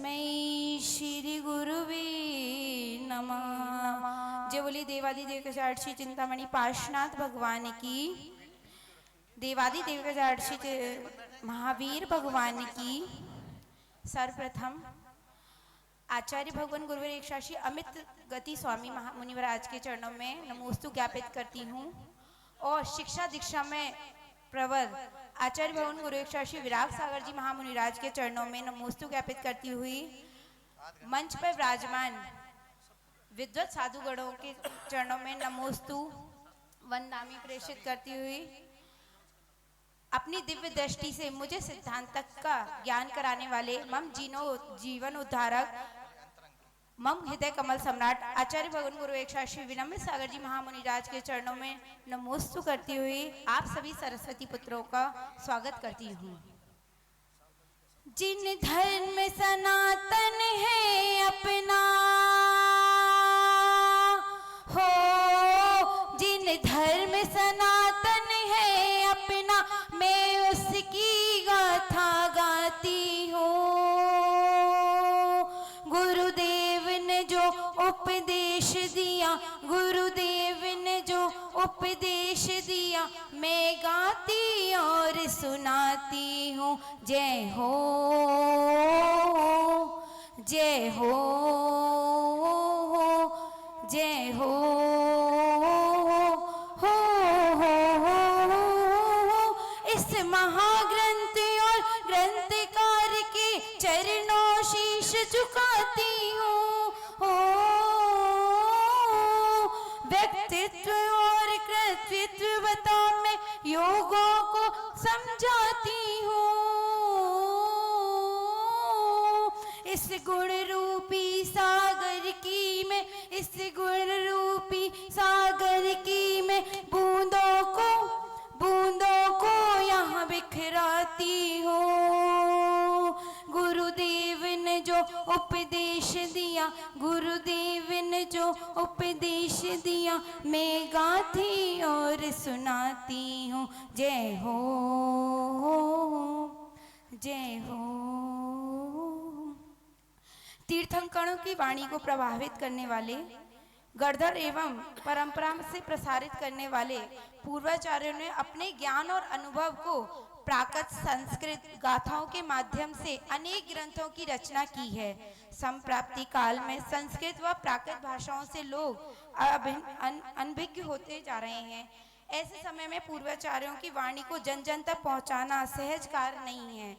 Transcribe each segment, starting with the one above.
तस्मै श्री गुरुवे नमः। जय बोली देवादिदेव के श्री चिंतामणि पार्श्वनाथ भगवान की, देवादिदेव के श्री महावीर भगवान की। सर्वप्रथम आचार्य भगवान गुरुवर एक शाशी अमित गति स्वामी मुनिवराज के चरणों में नमोस्तु ज्ञापित करती हूँ और शिक्षा दीक्षा में प्रवर आचार्य भगवान गुरु एक शाशी विराग सागर जी महामुनिराज के चरणों में नमोस्तु ज्ञापित करती हुई मंच पर विराजमान विद्वत साधुगणों के चरणों में नमोस्तु वंदनामि प्रेषित करती हुई अपनी दिव्य दृष्टि से मुझे सिद्धांत तक का ज्ञान कराने वाले मम जीवन उद्धारक मम हृदय कमल सम्राट आचार्य भगवान गुरु एक शास्त्री विनम्र सागर जी महामुनिराज के चरणों में नमोस्तु करती हुई आप सभी सरस्वती पुत्रों का स्वागत करती हूँ। जिन धर्म सनातन है अपना हो, जिन धर्म सनातन है अपना, मैं उसकी गाथा गाती हूँ। गुरुदेव ने जो उपदेश दिया, गुरुदेव ने जो उपदेश दिया, मैं गाती और सुनाती हूँ। जय हो, जय हो, जय हो, इस महाग्रंथ और ग्रंथकार के चरणों शीश झुकाती हूँ। व्यक्तित्व और कृतित्व बता मैं योगों को समझाती हूँ। इस गुण रूपी सागर की मैं, इस गुण रूपी सागर की मैं बूंदों को यहाँ बिखराती हूँ। गुरुदेव ने जो उपदेश दिया, गुरुदेव ने जो उपदेश दिया, मैं गाती और सुनाती हूँ। जय हो, जय हो। तीर्थंकरों की वाणी को प्रभावित करने वाले, गढ़धर एवं परंपरा से प्रसारित करने वाले पूर्वाचार्यों ने अपने ज्ञान और अनुभव को प्राकृत संस्कृत गाथाओं के माध्यम से अनेक ग्रंथों की रचना की है। संप्राप्ति काल में संस्कृत व प्राकृत भाषाओं से लोग अनभिज्ञ होते जा रहे हैं। ऐसे समय में पूर्वाचार्यों की वाणी को जन जन तक पहुँचाना सहज कार्य नहीं है।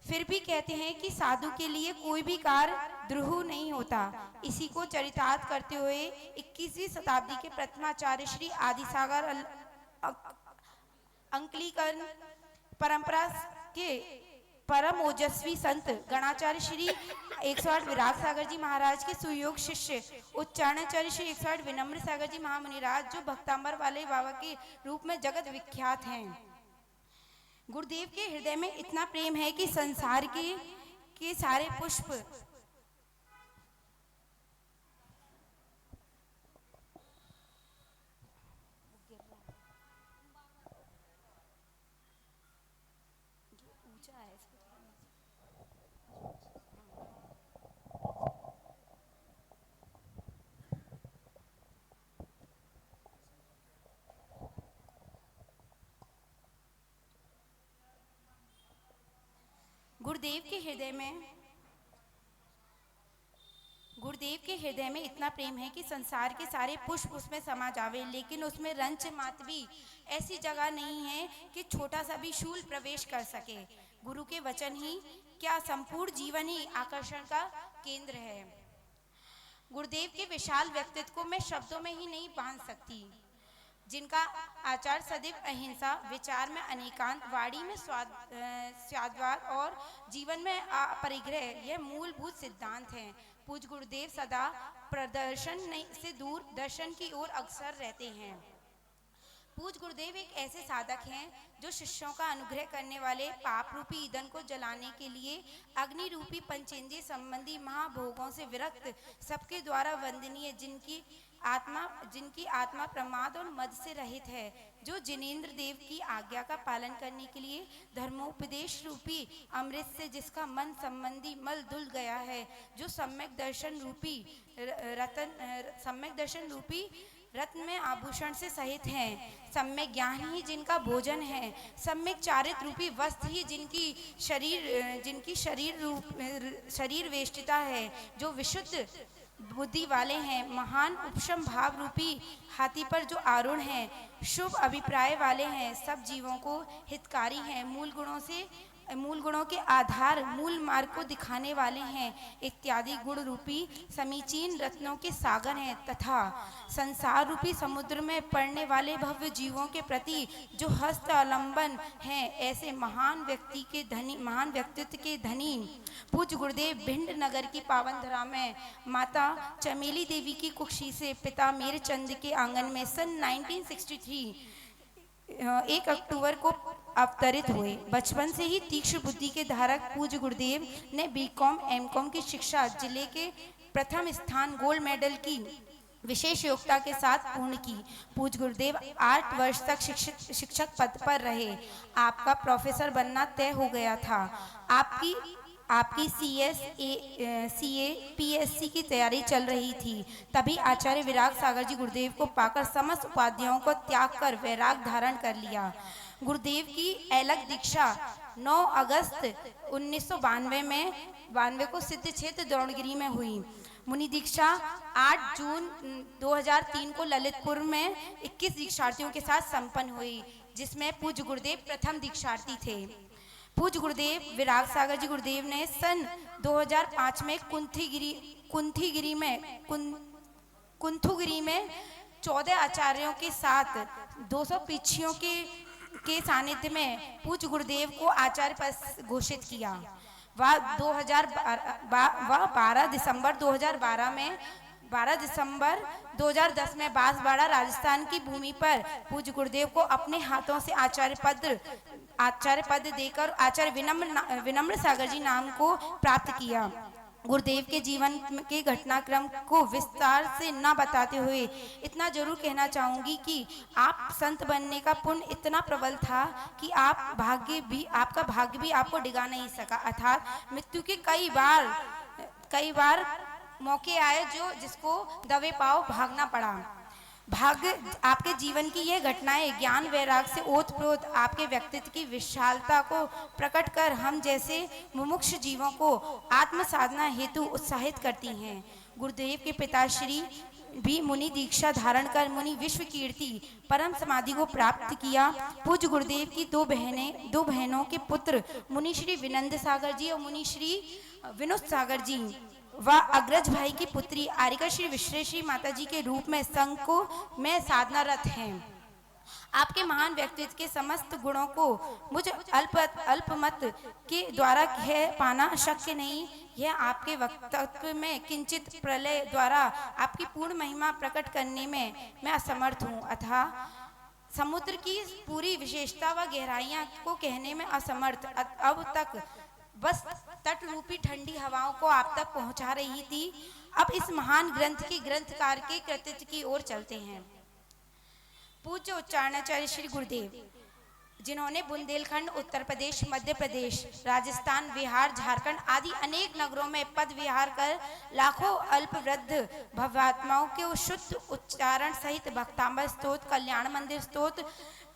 फिर भी कहते हैं कि साधु के लिए कोई भी कार्य द्रुह नहीं होता। इसी को चरितार्थ करते हुए 21वीं शताब्दी के प्रथमाचार्य श्री आदिसागर अंकलीकरण परंपरा के परम ओजस्वी संत गणाचार्य श्री 108 विराग सागर जी महाराज के सुयोग शिष्य उच्चारणाचार्य श्री 108 विनम्र सागर जी महामुनिराज, जो भक्तांबर वाले बाबा के रूप में जगत विख्यात हैं। गुरुदेव के हृदय में इतना प्रेम है कि संसार के सारे पुष्प ऊंचा है। गुरुदेव के हृदय में इतना प्रेम है कि संसार के सारे पुष्प उसमें समा जावे, लेकिन उसमें रंच मात्र भी ऐसी जगह नहीं है कि छोटा सा भी शूल प्रवेश कर सके। गुरु के वचन ही क्या, संपूर्ण जीवन ही आकर्षण का केंद्र है। गुरुदेव के विशाल व्यक्तित्व को मैं शब्दों में ही नहीं बांध सकती, जिनका आचार सदैव अहिंसा, विचार में अनेकांत, वाणी में स्वाद्वाद और जीवन में अपरिग्रह, यह मूलभूत सिद्धांत हैं। पूज्य गुरुदेव सदा प्रदर्शन से दूर दर्शन की ओर अग्रसर रहते हैं। पूज्य गुरुदेव एक ऐसे साधक हैं जो शिष्यों का अनुग्रह करने वाले पाप रूपी ईंधन को जलाने के लिए अग्नि रूपी पंचेंद्रिय संबंधी महाभोगों से विरक्त, सबके द्वारा वंदनीय, जिनकी जिनकी आत्मा प्रमाद और मद से रहित है, जो जिनेंद्र देव की आज्ञा का पालन करने के लिए धर्मोपदेश रूपी अमृत से जिसका मन संबंधी मल धुल गया है, जो सम्यक दर्शन रूपी रत्न में आभूषण से सहित हैं, सम्यक ज्ञान ही जिनका भोजन है, सम्यक चारित्र रूपी वस्त्र ही जिनकी शरीर वेष्टिता है, जो विशुद्ध बुद्धि वाले हैं, महान उपशम भाव रूपी हाथी पर जो आरूढ़ हैं, शुभ अभिप्राय वाले हैं, सब जीवों को हितकारी हैं, मूल गुणों के आधार मूल मार्ग को दिखाने वाले हैं, इत्यादि गुण रूपी समीचीन रत्नों के सागर हैं, तथा संसार रूपी समुद्र में पड़ने वाले भव्य जीवों के प्रति जो हस्त अवलंबन हैं, ऐसे महान व्यक्तित्व के धनी पूज्य गुरुदेव भिंड नगर की पावन धरा में माता चमेली देवी की कुक्षी से पिता मेरचंद के आंगन में सन 1963 1 अक्टूबर को अवतरित हुए। बचपन से ही तीक्ष्ण बुद्धि के धारक पूज्य गुरुदेव ने बीकॉम एमकॉम की शिक्षा जिले के प्रथम स्थान गोल्ड मेडल की विशेष योग्यता के साथ पूर्ण की। पूज्य गुरुदेव 8 वर्ष तक शिक्षक पद पर रहे। आपका प्रोफेसर बनना तय हो गया था। आपकी CA PSC की तैयारी चल रही थी। तभी आचार्य विराग सागर जी गुरुदेव को पाकर समस्त उपाध्यायों को त्याग कर वैराग धारण कर लिया। गुरुदेव की अलग दीक्षा 9 अगस्त 1992 को सिद्ध क्षेत्र द्रोणगिरी में हुई। मुनि दीक्षा 8 जून 2003 को ललितपुर में 21 दीक्षार्थियों के साथ संपन्न हुई, जिसमें पूज्य गुरुदेव प्रथम दीक्षार्थी थे। पूज्य गुरुदेव विराग सागर जी गुरुदेव ने सन 2005 में कुंथुगिरी में 14 आचार्यों के साथ 200 पीछियों के सानिध्य में पूज्य गुरुदेव को आचार्य पद घोषित किया। वह 12 दिसंबर 2010 में बांसवाड़ा राजस्थान की भूमि पर पूज्य गुरुदेव को अपने हाथों से आचार्य पद देकर आचार्य विनम्र सागर जी नाम को प्राप्त किया। गुरुदेव के जीवन के घटनाक्रम को विस्तार से न बताते हुए इतना जरूर कहना चाहूंगी कि आप संत बनने का पुण्य इतना प्रबल था कि आपका भाग्य भी आपको डिगा नहीं सका। अर्थात मृत्यु के कई बार मौके आए जिसको दबे पाव भागना पड़ा। भाग्य आपके जीवन की यह घटनाएं ज्ञान वैराग से ओतप्रोत आपके व्यक्तित्व की विशालता को प्रकट कर हम जैसे मुमुक्ष जीवों को आत्म साधना हेतु उत्साहित करती हैं। गुरुदेव के पिताश्री भी मुनि दीक्षा धारण कर मुनि विश्व कीर्ति परम समाधि को प्राप्त किया। पूज्य गुरुदेव की दो बहनों के पुत्र मुनि श्री विनंद सागर जी और मुनि श्री विनुत सागर जी व अग्रज भाई की पुत्री आरिका श्री विश्वेश्वरी माता जी के रूप में संघ में साधनारत हैं। आपके महान व्यक्तित्व के समस्त गुणों को मुझ अल्पमत के द्वारा कह पाना शक्य नहीं। यह आपके वक्तव्य में किंचित प्रलय द्वारा आपकी पूर्ण महिमा प्रकट करने में मैं असमर्थ हूँ। अतः समुद्र की पूरी विशेषता व गहराइयाँ को कहने में असमर्थ अब तक बस तट रूपी ठंडी हवाओं को आप तक पहुंचा रही थी। अब इस महान ग्रंथ के ग्रंथकार के कृतित्व की ओर चलते हैं। पूज्य उच्चारणाचार्य श्री गुरुदेव, जिन्होंने बुंदेलखंड, उत्तर प्रदेश, मध्य प्रदेश, राजस्थान, बिहार, झारखंड आदि अनेक नगरों में पद विहार कर लाखों अल्पवृद्ध भवात्माओं के शुद्ध उच्चारण सहित भक्तांबर स्तोत्र, कल्याण मंदिर स्तोत्र,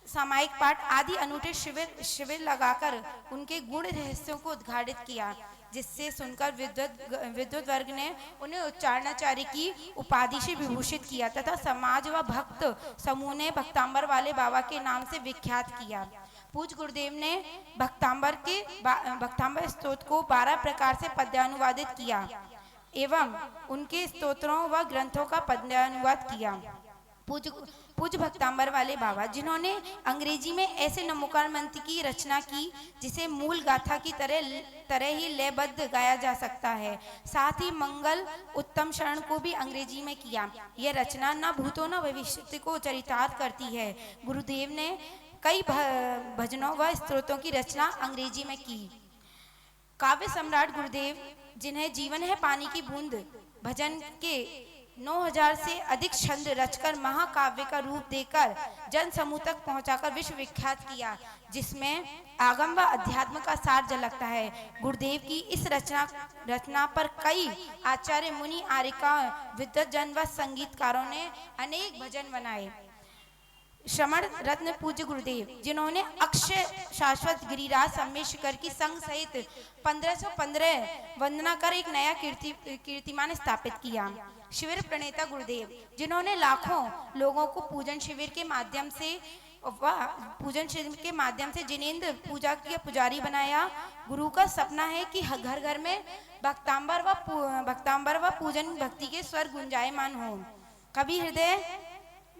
सामायिक पाठ आदि अनूठे शिविर लगाकर उनके गुण रहस्यों को उद्घाटित किया, जिससे सुनकर विद्वत वर्ग ने उन्हें उच्चारणाचार्य की उपाधि से विभूषित किया तथा समाज व भक्त समूह ने भक्तांबर वाले बाबा के नाम से विख्यात किया। पूज्य गुरुदेव ने भक्तांबर स्तोत्र को 12 प्रकार से पद्यानुवादित किया एवं उनके स्तोत्रों व ग्रंथों का पद्यानुवाद किया। पूज्य भक्तांबर वाले बाबा, जिन्होंने अंग्रेजी में ऐसे नमोकार मंत्र की रचना की जिसे मूल गाथा की तरह ही लयबद्ध गाया जा सकता है। साथ ही मंगल उत्तम शरण को भी अंग्रेजी में किया। यह रचना न भूतों न भविष्य को चरितार्थ करती है। गुरुदेव ने कई भजनों व स्तोत्रों की रचना अंग्रेजी में की। काव्य सम्राट गुरुदेव, जिन्हें जीवन है पानी की बूंद भजन के 9000 से अधिक छंद रचकर महाकाव्य का रूप देकर जन समूह तक पहुंचाकर विश्व विख्यात किया, जिसमें आगम व अध्यात्म का सार झलकता है। गुरुदेव की इस रचना पर कई आचार्य, मुनि, आर्यिका, विद्वज्जन व संगीतकारों ने अनेक भजन बनाए। श्रमण रत्न पूज्य गुरुदेव, जिन्होंने अक्षय शाश्वत गिरिराज सम्मेशकर की संघ सहित 1515 वंदना कर एक नया कीर्तिमान स्थापित किया। शिविर प्रणेता गुरुदेव, जिन्होंने लाखों लोगों को पूजन शिविर के माध्यम से जिनेंद्र पूजा के पुजारी बनाया। गुरु का सपना है कि घर घर में भक्तांबर व पूजन भक्ति के स्वर गुंजायमान हो। कवि हृदय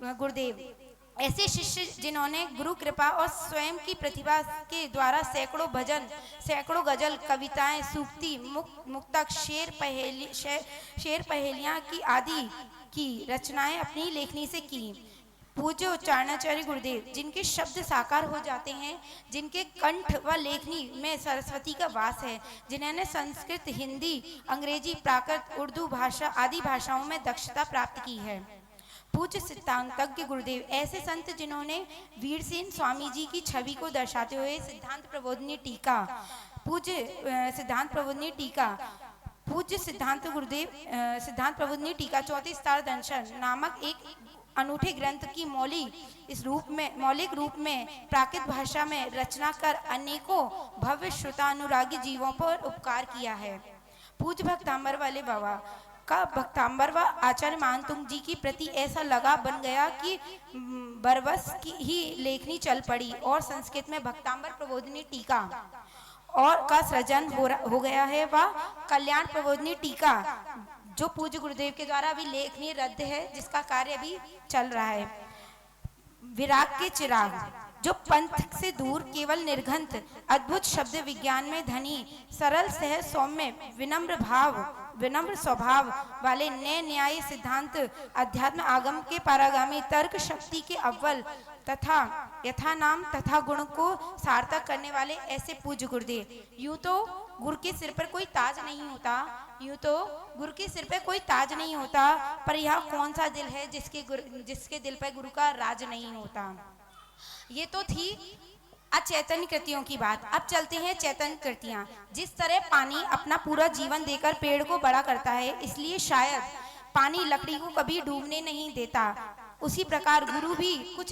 गुरुदेव, ऐसे शिष्य जिन्होंने गुरु कृपा और स्वयं की प्रतिभा के द्वारा सैकड़ों भजन, सैकड़ों गजल, कविताएं, सूक्ति, मुक्तक, शेर पहेलियां की आदि की रचनाएं अपनी लेखनी से की। पूज्य उच्चारणाचार्य गुरुदेव, जिनके शब्द साकार हो जाते हैं, जिनके कंठ व लेखनी में सरस्वती का वास है, जिन्होंने संस्कृत, हिंदी, अंग्रेजी, प्राकृत, उर्दू भाषा आदि भाषाओं में दक्षता प्राप्त की है। पूज्य सिद्धांतज्ञ गुरुदेव, ऐसे संत जिन्होंने वीरसेन स्वामी जी की छवि को दर्शाते हुए सिद्धांत प्रबोधिनी टीका, पूज्य सिद्धांत प्रबोधिनी टीका 34 स्टार दर्शन नामक एक अनूठे ग्रंथ की मौलिक रूप में प्राकृत भाषा में रचना कर अनेकों भव्य श्रोतानुरागी जीवों पर उपकार किया है। पूज्य भक्तांबर वाले बाबा का भक्तांबर व आचार्य मानतुंग जी की प्रति ऐसा लगाव बन गया कि बरबस की ही लेखनी चल पड़ी और संस्कृत में भक्तांबर प्रबोधिनी टीका और का सृजन हो गया है। वह कल्याण प्रबोधिनी टीका जो पूज्य गुरुदेव के द्वारा अभी लेखनी रद्द है, जिसका कार्य अभी चल रहा है। विराग के चिराग, जो पंथ से दूर केवल निर्घंत अद्भुत शब्द विज्ञान में धनी, सरल, सहज, सौम्य, विनम्र स्वभाव वाले नए न्याय सिद्धांत, अध्यात्म आगम के पारागामी, तर्क शक्ति के अव्वल तथा यथा नाम तथा गुण को सार्थक करने वाले ऐसे पूज्य गुरुदेव। यूं तो गुरु के सिर पर कोई ताज नहीं होता, पर यह कौन सा दिल है जिसके दिल पर गुरु का राज नहीं होता। ये तो थी अचैतन्य कृतियों की बात। अब चलते हैं चैतन्य कृतियां। जिस तरह पानी अपना पूरा जीवन देकर पेड़ को बड़ा करता है, इसलिए शायद पानी लकड़ी को कभी डूबने नहीं देता, उसी प्रकार गुरु का भी कुछ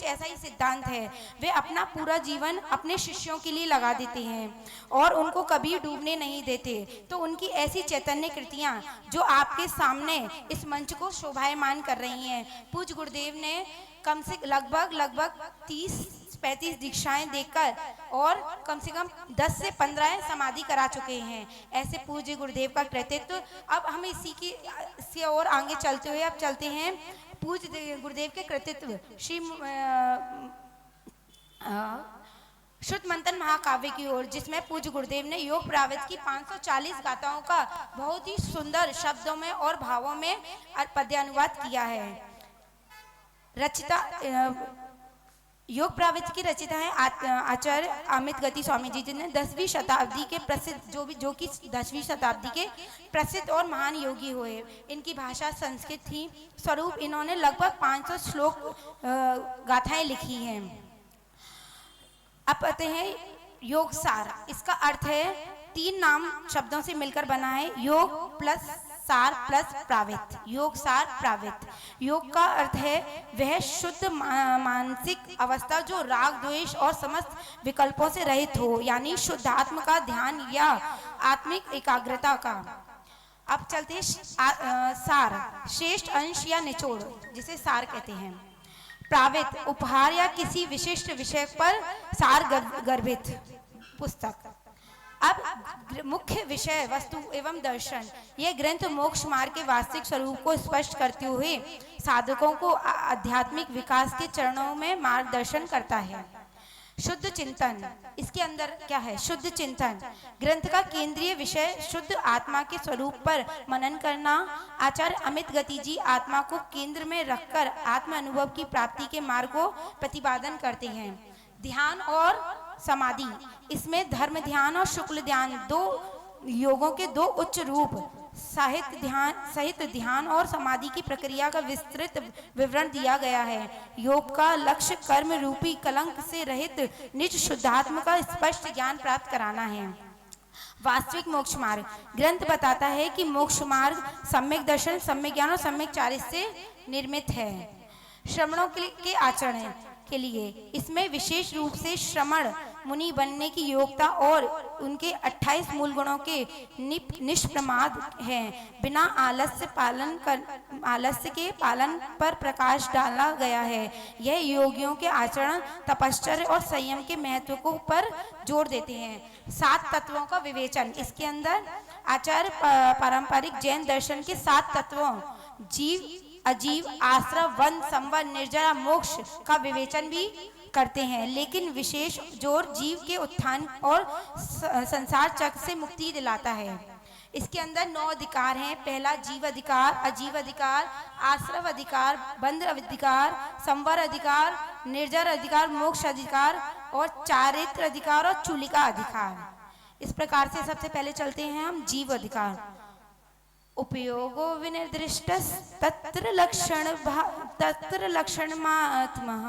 ऐसा ही सिद्धांत है। वे अपना पूरा जीवन अपने शिष्यों के लिए लगा देते हैं और उनको कभी डूबने नहीं देते। तो उनकी ऐसी चैतन्य कृतियां जो आपके सामने इस मंच को शोभायमान कर रही हैं। पूज्य गुरुदेव ने कम से लगभग 30-35 दीक्षाएं देकर और कम से कम 10 से 15 समाधि करा चुके हैं। ऐसे पूज्य गुरुदेव का कृतित्व। अब हम इससे और आगे चलते हुए अब चलते हैं पूज्य गुरुदेव के कृतित्व श्री शुद्ध मंथन महाकाव्य की ओर, जिसमें पूज्य गुरुदेव ने योग प्रावृत की 540 गाथाओं का बहुत ही सुंदर शब्दों में और भावों में पद्यानुवाद किया है। योग प्रावृत की रचिता है आचार्य अमित गति स्वामी जी, जिन्हें 10वीं शताब्दी के प्रसिद्ध जो कि 10वीं शताब्दी के प्रसिद्ध और महान योगी हुए। इनकी भाषा संस्कृत थी। स्वरूप इन्होंने लगभग 500 श्लोक गाथाएं लिखी हैं। अब आते हैं योग सार। इसका अर्थ है 3 नाम शब्दों से मिलकर बना है, योग प्लस सार प्लस प्रावित, योग सार प्रावित। योग का अर्थ है वह शुद्ध मानसिक अवस्था जो राग, द्वेष और समस्त विकल्पों से रहित हो, यानी शुद्ध आत्म का ध्यान या आत्मिक एकाग्रता का। अब चलते हैं सार, श्रेष्ठ अंश या निचोड़, जिसे सार कहते हैं। प्रावित, उपहार या किसी विशिष्ट विषय पर सार गर्भित पुस्तक। अब मुख्य विषय वस्तु एवं दर्शन। यह ग्रंथ मोक्ष मार्ग के वास्तविक स्वरूप को स्पष्ट करते हुए साधकों को आध्यात्मिक विकास के चरणों में मार्गदर्शन करता है। शुद्ध चिंतन, इसके अंदर क्या है? शुद्ध चिंतन ग्रंथ का केंद्रीय विषय शुद्ध आत्मा के स्वरूप पर मनन करना। आचार्य अमित गति जी आत्मा को केंद्र में रखकर आत्म अनुभव की प्राप्ति के मार्ग को प्रतिपादन करते हैं। ध्यान और समाधि, इसमें धर्म ध्यान और शुक्ल ध्यान 2 योगों के 2 उच्च रूप सहित ध्यान और समाधि की प्रक्रिया का विस्तृत विवरण दिया गया है। योग का लक्ष्य कर्म रूपी कलंक से रहित निज शुद्धात्म का स्पष्ट ज्ञान प्राप्त कराना है। वास्तविक मोक्ष मार्ग ग्रंथ बताता है कि मोक्ष मार्ग सम्यक दर्शन, सम्यक ज्ञान और सम्यक चारित्र से निर्मित है। श्रमणों के आचरण के लिए इसमें विशेष रूप से श्रमण मुनि बनने की योग्यता और उनके 28 मूल गुणों के निष्प्रमाद हैं। बिना आलस्य के पालन पर प्रकाश डाला गया है। यह योगियों के आचरण, तपश्चर्या और संयम के महत्व को पर जोर देते हैं। 7 तत्वों का विवेचन, इसके अंदर आचार्य पारंपरिक जैन दर्शन के 7 तत्वों जीव, अजीव, आश्रव, वन, संवर, निर्जरा, मोक्ष का विवेचन भी करते हैं, लेकिन विशेष जोर जीव के उत्थान और संसार चक्र से मुक्ति दिलाता है। इसके अंदर 9 अधिकार हैं। पहला जीव अधिकार, अजीव अधिकार, आश्रव अधिकार, बंध अधिकार, संवर अधिकार, निर्जर अधिकार, मोक्ष अधिकार और चारित्र अधिकार और चूलिका अधिकार। इस प्रकार से सबसे पहले चलते हैं हम जीव अधिकार। उपयोगो विनिर्दिष्टस् तत्र लक्षणमात्मः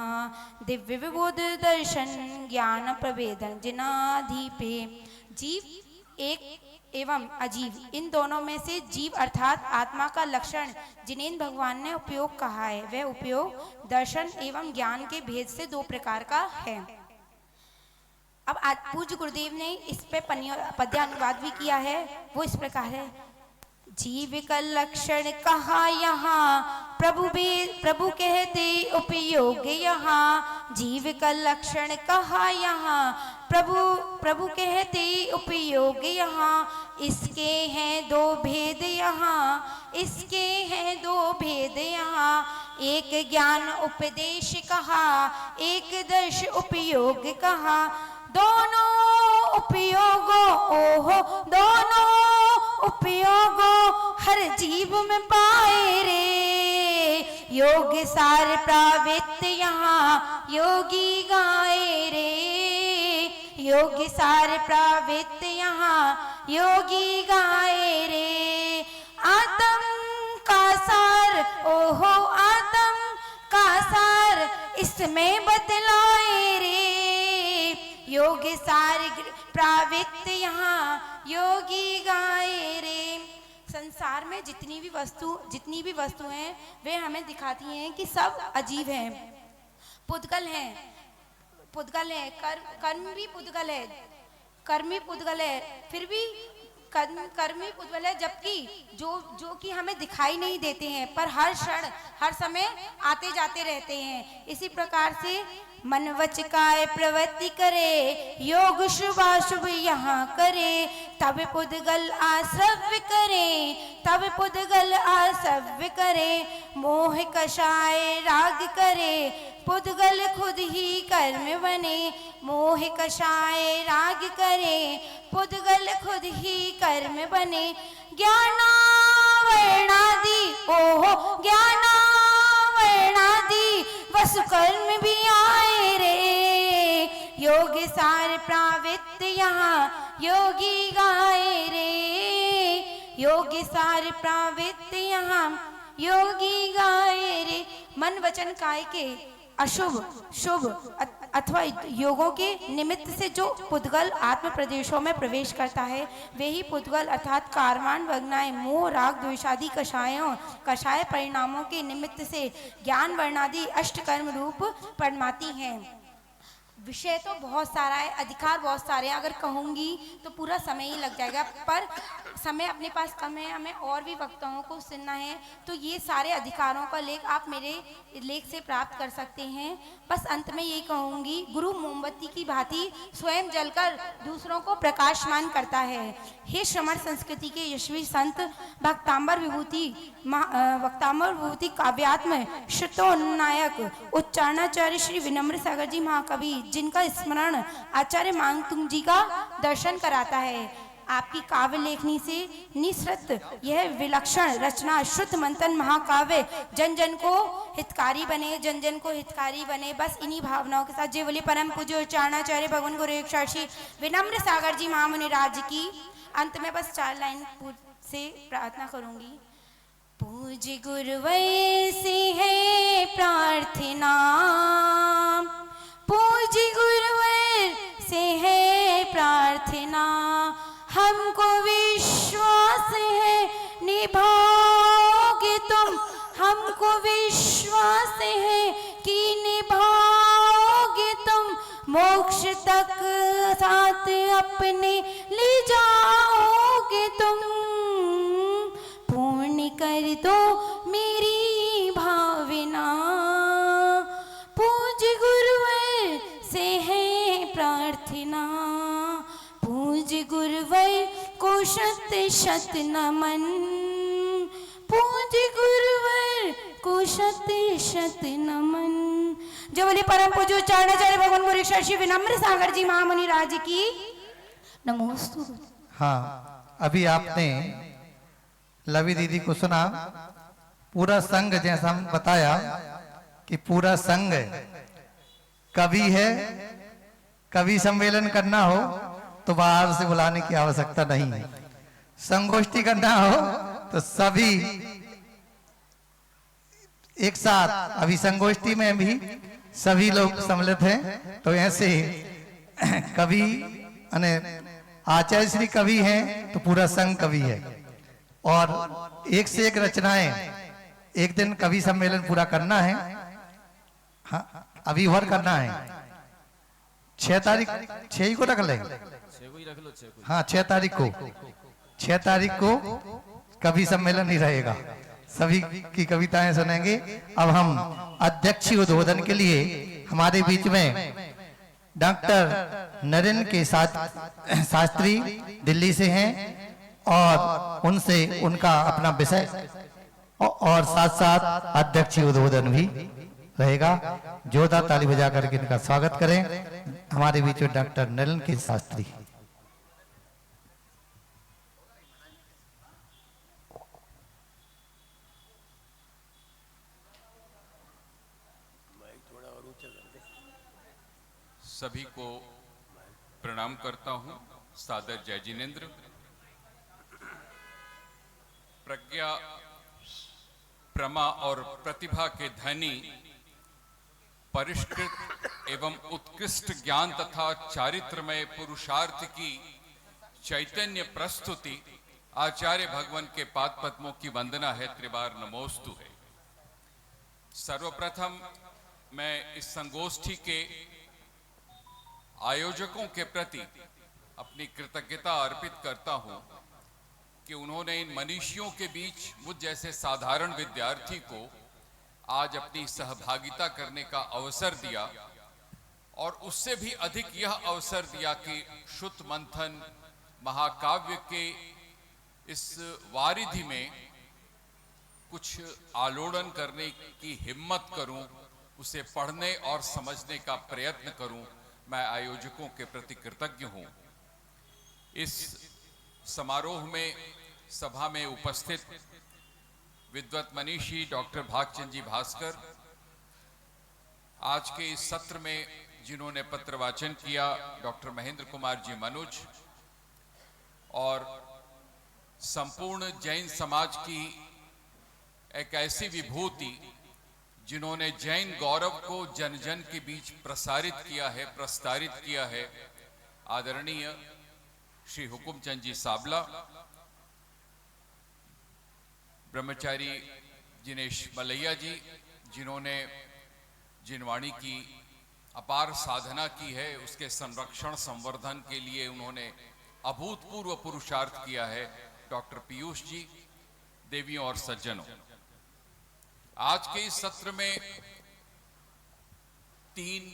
दिव्य विबोध दर्शन ज्ञान प्रवेदन जिनाधिपे। जीव एक एवं अजीव, इन दोनों में से जीव अर्थात आत्मा का लक्षण जिन्हें भगवान ने उपयोग कहा है, वह उपयोग दर्शन एवं ज्ञान के भेद से 2 प्रकार का है। अब पूज्य गुरुदेव ने इस पे पद्य अनुवाद भी किया है, वो इस प्रकार है। जीव का लक्षण कहा यहाँ, प्रभु कहते उपयोग यहाँ। जीव का लक्षण कहा यहाँ, प्रभु कहते उपयोग यहाँ। इसके हैं 2 भेद यहाँ, इसके हैं 2 भेद यहाँ। एक ज्ञान उपदेश कहा, एक दर्श उपयोग कहा। दोनों उपयोगो ओहो, दोनों उपयोगो हर जीव में पाए रे। योग सार प्रावित्य यहाँ योगी गाए रे। योग सार प्रावित्य यहाँ योगी गाए रे। आत्म का सार ओहो, आत्म का सार इसमें बतलाए रे। योग सार प्रावित्य यहाँ योगी गाए रे। संसार में जितनी भी वस्तु हैं वे हमें दिखाती हैं कि सब अजीब हैं, पुद्गल हैं, कर्म भी पुद्गल है, कर्मी पुद्गल है, फिर भी कर्मी पुद्गल है, जबकि जो कि हमें दिखाई नहीं देते हैं पर हर क्षण हर समय आते जाते रहते हैं। इसी प्रकार से मन वच काय प्रवृत्ति करे, योग शुभाशुभ यहाँ करे। तब पुद्गल आसव्य करे, तब पुद्गल आसव्य करे। मोह कषाय राग करे, पुद्गल खुद ही कर्म बने। मोह कषाय राग करे, पुद्गल खुद ही कर्म बने। ज्ञानावरणादि ओहो, ज्ञानावरणादि वसु कर्म भी आए रे। योग सार प्रावित्य यहाँ योगी गाए रे। योग सार प्रावित्य यहाँ योगी गाए रे। मन वचन काय के अशुभ शुभ अथवा योगों के निमित्त से जो पुद्गल आत्म प्रदेशों में प्रवेश करता है, वे ही पुद्गल अर्थात कारवान वग्नाएं मोह राग द्वेषादि कषाय परिणामों के निमित्त से ज्ञान वर्णादि अष्टकर्म रूप परमाती हैं। विषय तो बहुत सारा है, अधिकार बहुत सारे हैं, अगर कहूँगी तो पूरा समय ही लग जाएगा, पर समय अपने पास कम है, हमें और भी वक्ताओं को सुनना है, तो ये सारे अधिकारों का लेख आप मेरे लेख से प्राप्त कर सकते हैं। बस अंत में यही कहूँगी, गुरु मोमबत्ती की भांति स्वयं जलकर दूसरों को प्रकाशमान करता है। हे श्रमण संस्कृति के यशस्वी संत भक्तांबर विभूति काव्यात्म श्रुतोन्नायक उच्चारणाचार्य श्री विनम्र सागर जी महाकवि, जिनका स्मरण आचार्य मांगतुंग जी का दर्शन कराता है। आपकी काव्य लेखनी से निसृत यह विलक्षण रचना श्रुत मंथन महाकाव्य जन जन को हितकारी बने, जन जन को हितकारी बने। बस इन्हीं भावनाओं के साथ जय बोले परम पूज्य उच्चारणाचार्य भगवान गुरु एक श्री विनम्र सागर जी महामुनि राज की। अंत में बस 4 लाइन से प्रार्थना करूंगी। पूज्य गुरुवर से है प्रार्थना, पूज्य गुरुवर से है प्रार्थना, हमको विश्वास है निभाओगे तुम, हमको विश्वास है कि निभाओगे तुम, मोक्ष तक साथ अपने ले जाओगे तुम, पूर्ण कर दो मेरी भावना, पूज्य गुरुवर से है प्रार्थना, पूज्य गुरुवर को शत शत नमन, पूज्य गुरुवर को शत शत नमन। जो बोले परम पूज्य चरणाचार्य भगवान गुरु श्री विनम्र सागर जी महामुनि राज की नमोस्तु। हाँ, अभी आपने लवी दीदी को सुना। पूरा संघ, जैसा हम बताया कि पूरा संघ कवि है, कवि सम्मेलन करना हो तो बाहर से बुलाने की आवश्यकता नहीं है, संगोष्ठी करना हो तो सभी एक साथ, अभी संगोष्ठी में भी सभी लोग सम्मिलित हैं। तो ऐसे कवि आचार्य श्री कवि हैं तो पूरा संघ कवि है, और एक से एक रचनाएं, एक दिन कवि सम्मेलन पूरा करना है। हाँ, अभी और करना है 6 तारीख, 6 को रख ले, हाँ 6 तारीख को, 6 तारीख को कवि सम्मेलन ही रहेगा, सभी की कविताएं सुनेंगे। अब हम अध्यक्ष उद्बोधन के लिए हमारे बीच में डॉक्टर नरेंद्र के शास्त्री दिल्ली से हैं, और उनसे उनका अपना विषय और साथ साथ अध्यक्ष उद्बोधन भी रहेगा। जोरदार ताली बजा करके इनका स्वागत करें। हमारे बीच में डॉक्टर नरेंद्र के शास्त्री। सभी को प्रणाम करता हूं, सादर जय जिनेन्द्र। प्रज्ञा, प्रमा और प्रतिभा के धनी, परिष्कृत एवं उत्कृष्ट ज्ञान तथा चारित्रमय पुरुषार्थ की चैतन्य प्रस्तुति आचार्य भगवान के पाद पद्मों की वंदना है, त्रिबार नमोस्तु है। सर्वप्रथम मैं इस संगोष्ठी के आयोजकों के प्रति अपनी कृतज्ञता अर्पित करता हूं कि उन्होंने इन मनीषियों के बीच मुझ जैसे साधारण विद्यार्थी को आज अपनी सहभागिता करने का अवसर दिया, और उससे भी अधिक यह अवसर दिया कि शुद्ध मंथन महाकाव्य के इस वारिधि में कुछ आलोड़न करने की हिम्मत करूं, उसे पढ़ने और समझने का प्रयत्न करूं। मैं आयोजकों के प्रति कृतज्ञ हूं। इस समारोह में सभा में उपस्थित विद्वत मनीषी डॉक्टर भागचंद जी भास्कर, आज के इस सत्र में जिन्होंने पत्र वाचन किया डॉक्टर महेंद्र कुमार जी मनुज, और संपूर्ण जैन समाज की एक ऐसी विभूति जिन्होंने जैन गौरव को जन जन के बीच प्रसारित किया है, प्रस्तारित किया है, आदरणीय श्री हुकुमचंद जी साबला, ब्रह्मचारी जिनेश मलैया जी, जिन्होंने जिनवाणी की अपार साधना की है, उसके संरक्षण संवर्धन के लिए उन्होंने अभूतपूर्व पुरुषार्थ किया है, डॉक्टर पीयूष जी, देवियों और सज्जनों। आज के इस सत्र में 3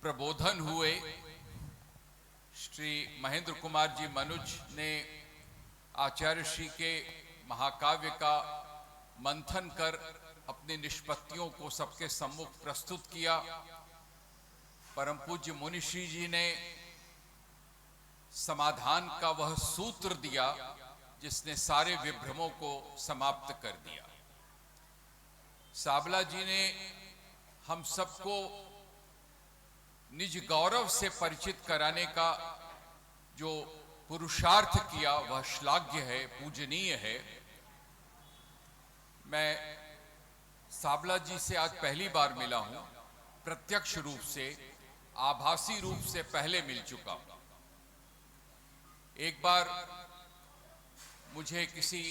प्रबोधन हुए। श्री महेंद्र कुमार जी मनुज ने आचार्य श्री के महाकाव्य का मंथन कर अपनी निष्पत्तियों को सबके सम्मुख प्रस्तुत किया। परम पूज्य मुनिश्री जी ने समाधान का वह सूत्र दिया जिसने सारे विभ्रमों को समाप्त कर दिया। साबला जी ने हम सबको निज गौरव से परिचित कराने का जो पुरुषार्थ किया वह श्लाघ्य है, पूजनीय है। मैं साबला जी से आज पहली बार मिला हूं, प्रत्यक्ष रूप से, आभासी रूप से पहले मिल चुका हूं। एक बार मुझे किसी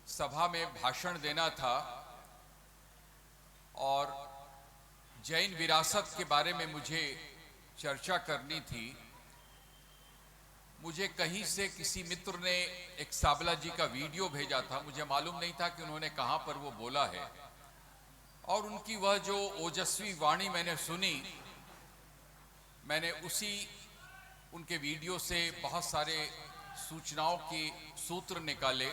सभा में भाषण देना था और जैन विरासत के बारे में मुझे चर्चा करनी थी। मुझे कहीं से किसी मित्र ने एक साबला जी का वीडियो भेजा था, मुझे मालूम नहीं था कि उन्होंने कहां पर वो बोला है, और उनकी वह जो ओजस्वी वाणी मैंने सुनी, मैंने उनके वीडियो से बहुत सारे सूचनाओं के सूत्र निकाले,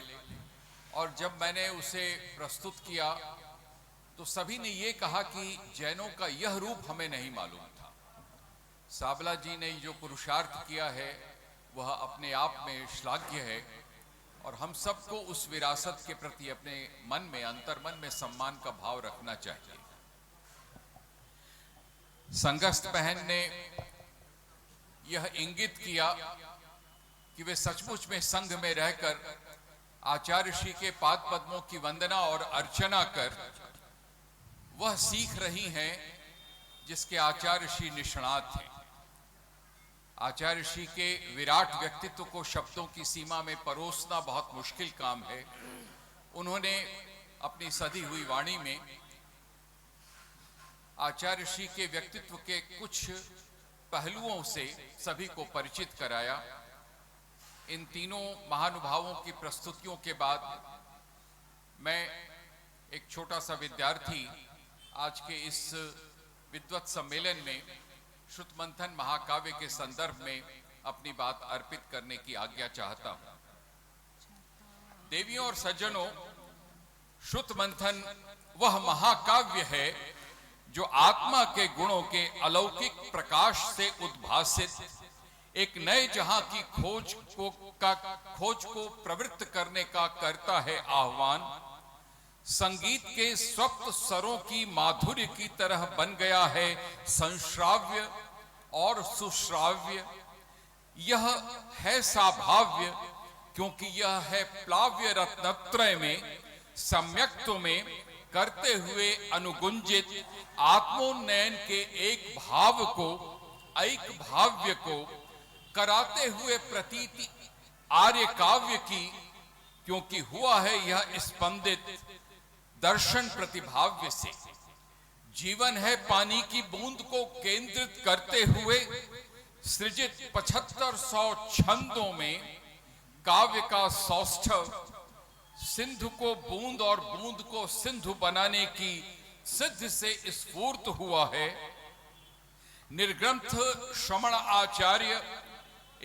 और जब मैंने उसे प्रस्तुत किया तो सभी ने ये कहा कि जैनों का यह रूप हमें नहीं मालूम था। साबला जी ने जो पुरुषार्थ किया है वह अपने आप में श्लाघ्य है, और हम सबको उस विरासत के प्रति अपने मन में, अंतर्मन में सम्मान का भाव रखना चाहिए। संगस्थ बहन ने यह इंगित किया कि वे सचमुच में संघ में रहकर आचार्य श्री के पाद पद्मों की वंदना और अर्चना कर वह सीख रही हैं जिसके आचार्य श्री निष्णात हैं। आचार्य श्री के विराट व्यक्तित्व को शब्दों की सीमा में परोसना बहुत मुश्किल काम है। उन्होंने अपनी सधी हुई वाणी में आचार्य श्री के व्यक्तित्व के कुछ पहलुओं से सभी को परिचित कराया। इन तीनों महानुभावों की प्रस्तुतियों के बाद मैं एक छोटा सा विद्यार्थी आज के इस विद्वत सम्मेलन में श्रुत मंथन महाकाव्य के संदर्भ में अपनी बात अर्पित करने की आज्ञा चाहता हूं। देवियों और सज्जनों, श्रुत मंथन वह महाकाव्य है जो आत्मा के गुणों के अलौकिक प्रकाश से उद्भासित एक नए जहां की खोज को प्रवृत्त करने का करता है आह्वान। संगीत के स्वप्त स्वरों की माधुर्य की तरह बन गया है संश्राव्य और सुश्राव्य। यह है साभाव्य क्योंकि यह है प्लाव्य रत्नत्रय में सम्यक्त्व में करते हुए अनुगुंजित आत्मोन्नयन के एक भाव को, ऐक भाव्य को कराते हुए प्रतीति आर्य काव्य की, क्योंकि हुआ है यह स्पंदित दर्शन प्रतिभाव्य से। जीवन है पानी की बूंद को केंद्रित करते हुए सृजित 7500 छंदों में काव्य का सौष्ठव सिंधु को बूंद और बूंद को सिंधु बनाने की सिद्ध से स्फूर्त हुआ है। निर्ग्रंथ श्रमण आचार्य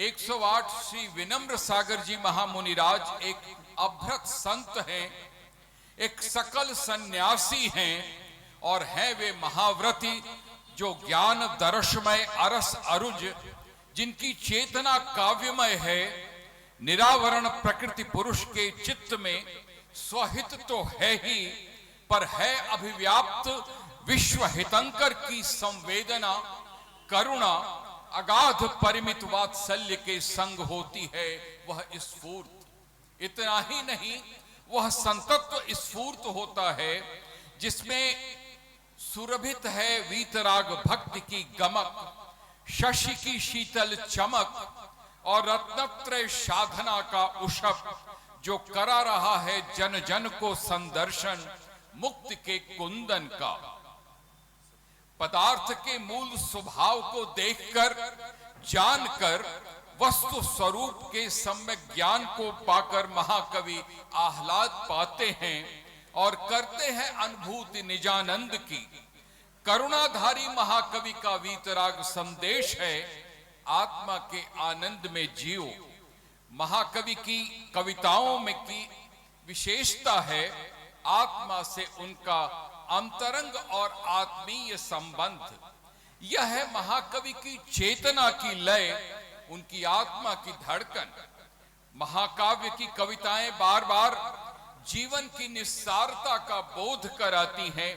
108 श्री विनम्र सागर जी महामुनिराज एक अभ्रत संत हैं, एक सकल सन्यासी हैं, और हैं वे महाव्रती जो ज्ञान दर्शमय अरस अरुज, जिनकी चेतना काव्यमय है। निरावरण प्रकृति पुरुष के चित्त में स्वहित तो है ही, पर है अभिव्याप्त विश्व हितंकर की संवेदना, करुणा, अगाध परिमित वात्सल्य के संग होती है वह स्फूर्त। इतना ही नहीं, वह संतत्व स्फूर्त होता है जिसमें सुरभित है वीतराग भक्ति की गमक, शशि की शीतल चमक और रत्नत्रय साधना का उषप, जो करा रहा है जन जन को संदर्शन मुक्ति के कुंदन का। पदार्थ के मूल स्वभाव को देखकर, जानकर, वस्तु स्वरूप के सम्यक ज्ञान को पाकर महाकवि आह्लाद पाते हैं और करते हैं अनुभूति निजानंद की। करुणाधारी महाकवि का वीतराग संदेश है, आत्मा के आनंद में जियो। महाकवि की कविताओं में की विशेषता है आत्मा से उनका अंतरंग और आत्मीय संबंध। यह है महाकवि की चेतना की लय, उनकी आत्मा की धड़कन। महाकाव्य की कविताएं बार बार जीवन की निस्सारता का बोध कराती हैं।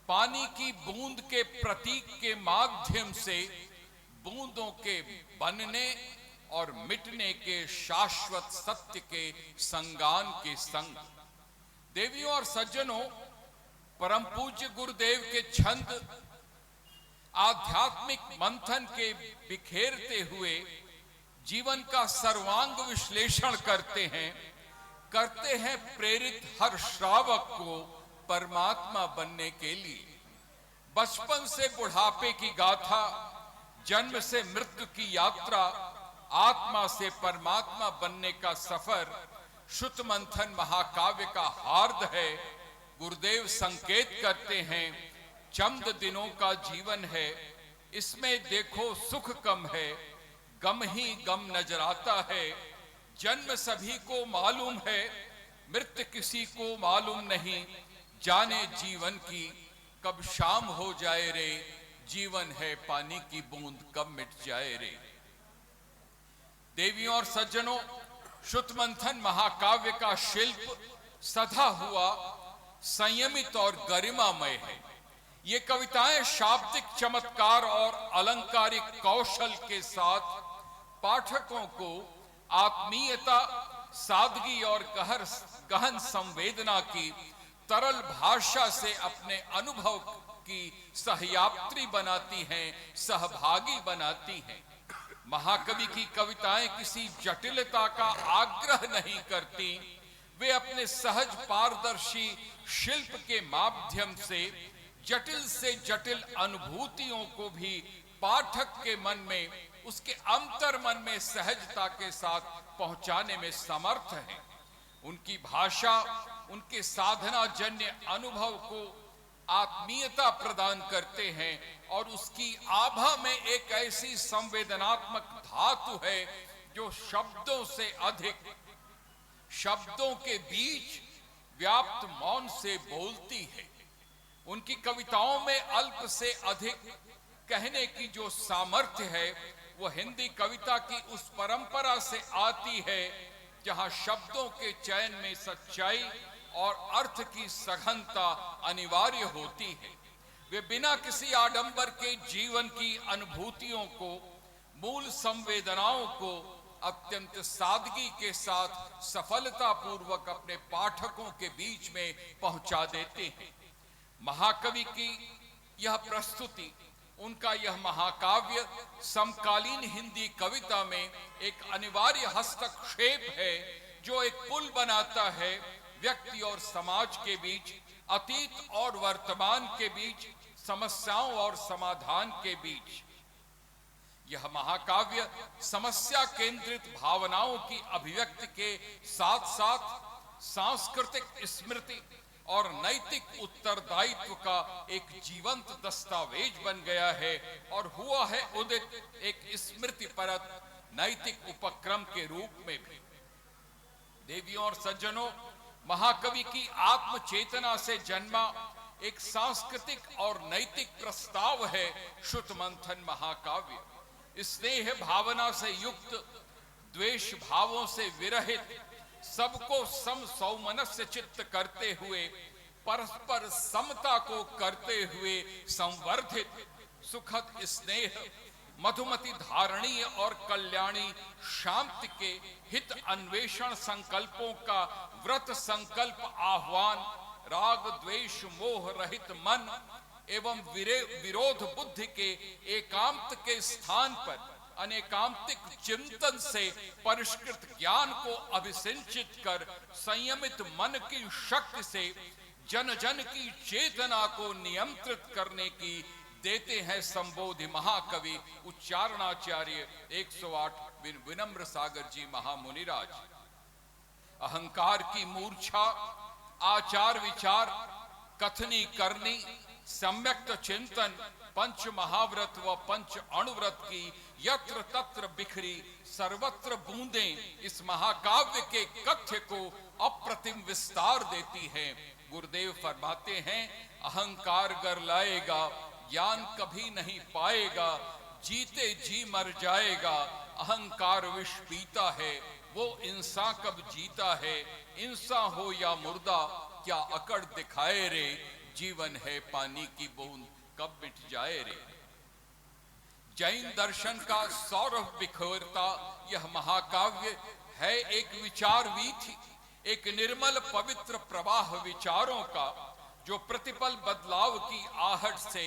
पानी की बूंद के प्रतीक के माध्यम से बूंदों के बनने और मिटने के शाश्वत सत्य के संगान के संग। देवियों और सज्जनों, परम पूज्य गुरुदेव के छंद आध्यात्मिक मंथन के बिखेरते हुए जीवन का सर्वांग विश्लेषण करते हैं प्रेरित हर श्रावक को परमात्मा बनने के लिए। बचपन से बुढ़ापे की गाथा, जन्म से मृत्यु की यात्रा, आत्मा से परमात्मा बनने का सफर शुद्ध मंथन महाकाव्य का हार्द है। गुरुदेव संकेत करते हैं, चंद दिनों का जीवन है, इसमें देखो सुख कम है, गम ही गम नजर आता है। जन्म सभी को मालूम है, मृत्यु किसी को मालूम नहीं। जाने जीवन की कब शाम हो जाए रे, जीवन है पानी की बूंद कब मिट जाए रे। देवियों और सज्जनों, शुद्ध मंथन महाकाव्य का शिल्प सधा हुआ, संयमित और गरिमामय है। ये कविताएं शाब्दिक चमत्कार और अलंकारिक कौशल के साथ पाठकों को आत्मीयता, सादगी और गहन संवेदना की तरल भाषा से अपने अनुभव की सहयात्री बनाती हैं, सहभागी बनाती हैं। महाकवि की कविताएं किसी जटिलता का आग्रह नहीं करती, वे अपने सहज पारदर्शी शिल्प के माध्यम से जटिल अनुभूतियों को भी पाठक के मन में, उसके अंतर मन में सहजता के साथ पहुंचाने में समर्थ हैं। उनकी भाषा उनके साधना जन्य अनुभव को आत्मीयता प्रदान करते हैं और उसकी आभा में एक ऐसी संवेदनात्मक धातु है जो शब्दों से अधिक, शब्दों के बीच व्याप्त मौन से बोलती है। उनकी कविताओं में अल्प से अधिक कहने की जो सामर्थ्य है वो हिंदी कविता की उस परंपरा से आती है जहां शब्दों के चयन में सच्चाई और अर्थ की सघनता अनिवार्य होती है। वे बिना किसी आडंबर के जीवन की अनुभूतियों को, मूल संवेदनाओं को अत्यंत सादगी के साथ सफलतापूर्वक अपने पाठकों के बीच में पहुंचा देते हैं। महाकवि की यह प्रस्तुति, उनका यह महाकाव्य समकालीन हिंदी कविता में एक अनिवार्य हस्तक्षेप है जो एक पुल बनाता है व्यक्ति और समाज के बीच, अतीत और वर्तमान के बीच, समस्याओं और समाधान के बीच। यह महाकाव्य समस्या केंद्रित भावनाओं की अभिव्यक्ति के साथ साथ सांस्कृतिक स्मृति और नैतिक उत्तरदायित्व का एक जीवंत दस्तावेज बन गया है और हुआ है उदित एक स्मृति परत नैतिक उपक्रम के रूप में भी। देवियों और सज्जनों, महाकवि की आत्म चेतना से जन्मा एक सांस्कृतिक और नैतिक प्रस्ताव है शुद्ध मंथन महाकाव्य। स्नेह भावना से युक्त, द्वेष भावों से विरहित, सबको सम सौमनस्य चित्त करते हुए, परस्पर समता को करते हुए संवर्धित, सुखद स्नेह, मधुमती धारणीय और कल्याणी शांति के हित अन्वेषण संकल्पों का व्रत संकल्प आह्वान, राग द्वेष मोह रहित मन एवं विरोध बुद्धि के एकांत के स्थान पर अनेकांतिक चिंतन से परिष्कृत ज्ञान को अभिसिंचित कर संयमित मन की शक्ति से जन जन की चेतना को नियंत्रित करने की देते हैं संबोधि महाकवि उच्चारणाचार्य 108 विनम्र सागर जी महामुनिराज। अहंकार की मूर्छा, आचार विचार, कथनी करनी, सम्यक्त चिंतन, पंच महाव्रत व पंच अणुव्रत की यत्र तत्र बिखरी सर्वत्र बूंदें इस महाकाव्य के कथ्य को अप्रतिम विस्तार देती हैं। गुरुदेव फरमाते हैं, अहंकार गर लाएगा ज्ञान कभी नहीं पाएगा, जीते जी मर जाएगा। अहंकार विष पीता है, वो इंसान कब जीता है। इंसान हो या मुर्दा क्या अकड़ दिखाए रे, जीवन है पानी की बूंद कब मिट जाए रे। जैन दर्शन का सौरभ बिखरता यह महाकाव्य है एक विचार वीथी, एक निर्मल पवित्र प्रवाह विचारों का, जो प्रतिपल बदलाव की आहट से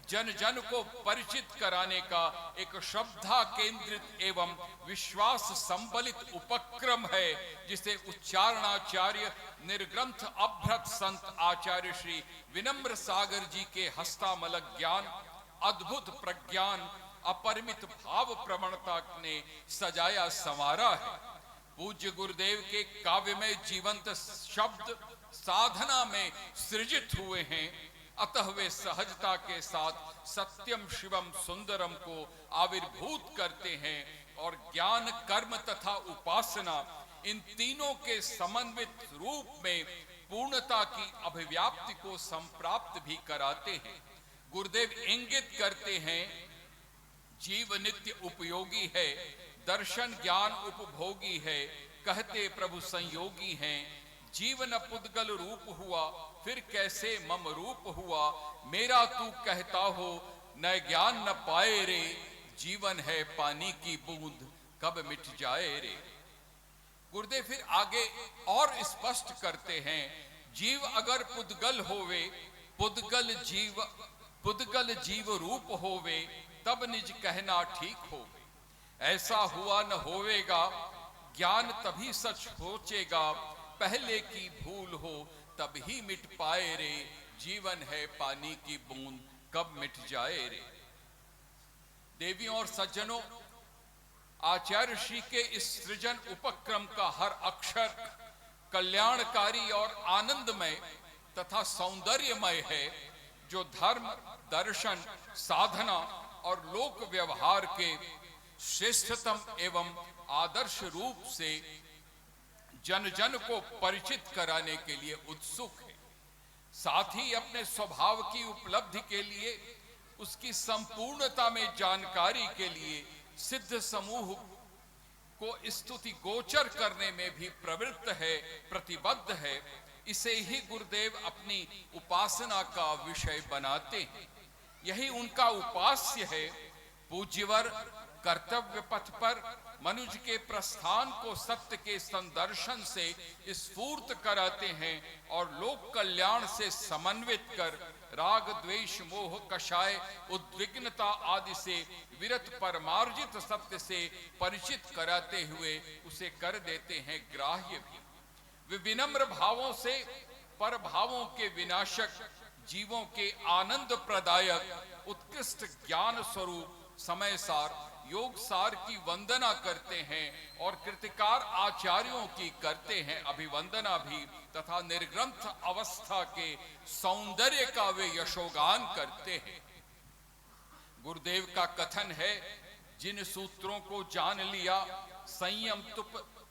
जन जन को परिचित कराने का एक श्रद्धा केंद्रित एवं विश्वास संबलित उपक्रम है, जिसे उच्चारणाचार्य निर्ग्रंथ अभ्रत संत आचार्य श्री विनम्र सागर जी के हस्तामलक ज्ञान, अद्भुत प्रज्ञान, अपरिमित भाव प्रवणता ने सजाया संवारा है। पूज्य गुरुदेव के काव्य में जीवंत शब्द साधना में सृजित हुए हैं, अतः वे सहजता के साथ सत्यम शिवम सुंदरम को आविर्भूत करते हैं और ज्ञान, कर्म तथा उपासना इन तीनों के समन्वित रूप में पूर्णता की अभिव्याप्ति को संप्राप्त भी कराते हैं। गुरुदेव इंगित करते हैं जीव नित्य उपयोगी है, दर्शन ज्ञान उपभोगी है, कहते प्रभु संयोगी हैं। जीवन पुद्गल रूप हुआ फिर कैसे मम रूप हुआ, मेरा तू कहता हो न ज्ञान न पाए रे, जीवन है पानी की बूंद कब मिट जाए रे। गुरुदेव फिर आगे और स्पष्ट करते हैं, जीव अगर पुद्गल होवे, पुद्गल जीव रूप होवे, तब निज कहना ठीक हो। ऐसा हुआ न होवेगा, ज्ञान तभी सच सोचेगा, पहले की भूल हो तब ही मिट पाए रे, जीवन है पानी की बूंद कब मिट जाए रे। देवियों और सज्जनों, आचार्य श्री के इस सृजन उपक्रम का हर अक्षर कल्याणकारी और आनंदमय तथा सौंदर्यमय है, जो धर्म, दर्शन, साधना और लोक व्यवहार के श्रेष्ठतम एवं आदर्श रूप से जन जन को परिचित कराने के लिए उत्सुक है। साथ ही अपने स्वभाव की उपलब्धि के लिए, उसकी संपूर्णता में जानकारी के लिए सिद्ध समूह को स्तुति गोचर करने में भी प्रवृत्त है, प्रतिबद्ध है। इसे ही गुरुदेव अपनी उपासना का विषय बनाते हैं। यही उनका उपास्य है। पूज्यवर कर्तव्य पथ पर मनुष्य के प्रस्थान को सत्य के संदर्शन से स्फूर्त कराते हैं और लोक कल्याण से समन्वित कर राग, द्वेष, मोह, कषाय, उद्विग्नता आदि से विरत परमार्जित सत्य से परिचित कराते हुए उसे कर देते हैं ग्राह्य भी। वे विनम्र भावों से पर भावों के विनाशक, जीवों के आनंद प्रदायक, उत्कृष्ट ज्ञान स्वरूप समय सार, योग सार की वंदना करते हैं और कृतिकार आचार्यों की करते हैं अभिवंदना भी, तथा निर्ग्रंथ अवस्था के सौंदर्य का वे यशोगान करते हैं। गुरुदेव का कथन है, जिन सूत्रों को जान लिया, संयम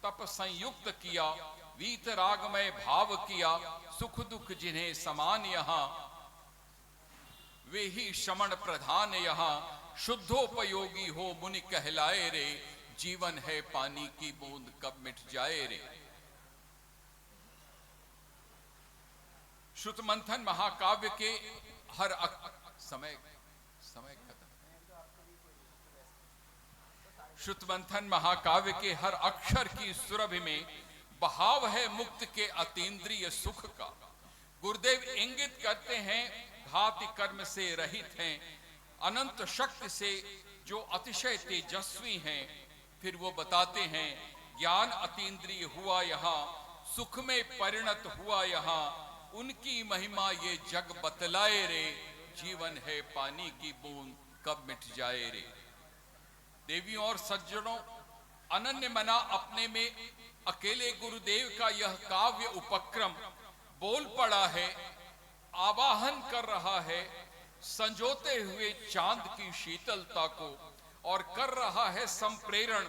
तप संयुक्त किया, वीत रागमय भाव किया, सुख दुख जिन्हें समान यहाँ, वे ही श्रमण प्रधान यहाँ, शुद्धोपयोगी हो मुनि कहलाए रे, जीवन है पानी की बूंद कब मिट जाए रे। श्रुत मंथन महाकाव्य के हर समय खत्म। श्रुत मंथन महाकाव्य के हर अक्षर की सुरभि में बहाव है मुक्त के अतीन्द्रिय सुख का। गुरुदेव इंगित करते हैं, भांति कर्म से रहित हैं, अनंत शक्ति से जो अतिशय तेजस्वी हैं। फिर वो बताते हैं, ज्ञान अतीन्द्रिय हुआ यहाँ, सुख में परिणत हुआ यहाँ, उनकी महिमा ये जग बतलाए रे, जीवन है पानी की बूंद कब मिट जाए रे। देवियों और सज्जनों, अनन्य मना अपने में अकेले गुरुदेव का यह काव्य उपक्रम बोल पड़ा है, आवाहन कर रहा है संजोते हुए चांद की शीतलता को, और कर रहा है संप्रेरण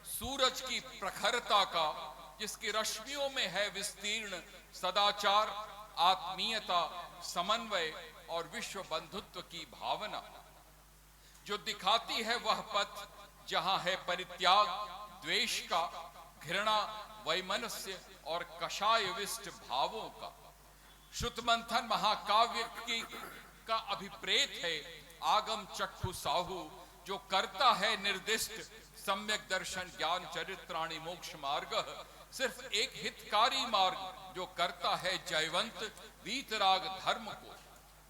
सूरज की प्रखरता का, जिसकी रश्मियों में है विस्तीर्ण सदाचार, आत्मीयता, समन्वय और विश्व बंधुत्व की भावना, जो दिखाती है वह पथ जहां है परित्याग द्वेष का, घृणा, वैमनस्य और कषायविष्ट भावों का। श्रुत मंथन महाकाव्य का अभिप्रेत है आगम चक्षु साहू, जो करता है निर्दिष्ट सम्यक दर्शन ज्ञान चरित्राणि मोक्ष मार्ग, सिर्फ एक हितकारी मार्ग जो करता है जयवंत वीतराग धर्म को।